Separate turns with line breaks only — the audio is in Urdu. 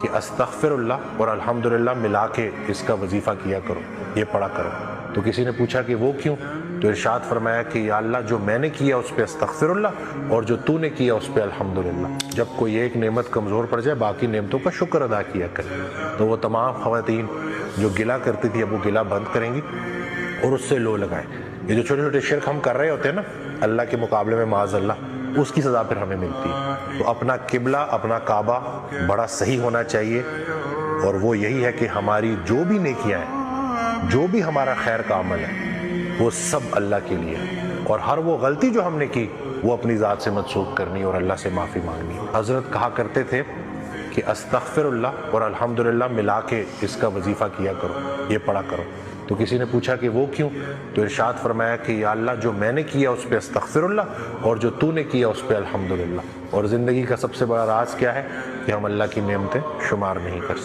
کہ استغفراللہ اور الحمدللہ ملا کے اس کا وظیفہ کیا کرو، یہ پڑھا کرو۔ تو کسی نے پوچھا کہ وہ کیوں؟ تو ارشاد فرمایا کہ یا اللہ جو میں نے کیا اس پہ استغفراللہ اور جو تو نے کیا اس پہ الحمدللہ۔ جب کوئی ایک نعمت کمزور پڑ جائے باقی نعمتوں کا شکر ادا کیا کرے۔ تو وہ تمام خواتین جو گلہ کرتی تھی اب وہ گلہ بند کریں گی اور اس سے لو لگائیں۔ یہ جو چھوٹے چھوٹے شرک ہم کر رہے ہوتے ہیں نا اللہ کے مقابلے میں معاذ اللہ، اس کی سزا پھر ہمیں ملتی ہے۔ تو اپنا قبلہ اپنا کعبہ بڑا صحیح ہونا چاہیے، اور وہ یہی ہے کہ ہماری جو بھی نیکیاں ہیں، جو بھی ہمارا خیر کا عمل ہے، وہ سب اللہ کے لیے ہے، اور ہر وہ غلطی جو ہم نے کی وہ اپنی ذات سے منسوخ کرنی اور اللہ سے معافی مانگنی۔ حضرت کہا کرتے تھے کہ استغفراللہ اور الحمدللہ ملا کے اس کا وظیفہ کیا کرو، یہ پڑھا کرو۔ تو کسی نے پوچھا کہ وہ کیوں؟ تو ارشاد فرمایا کہ یا اللہ جو میں نے کیا اس پہ استغفراللہ اور جو تو نے کیا اس پہ الحمدللہ۔ اور زندگی کا سب سے بڑا راز کیا ہے کہ ہم اللہ کی نعمتیں شمار نہیں کر سکتے۔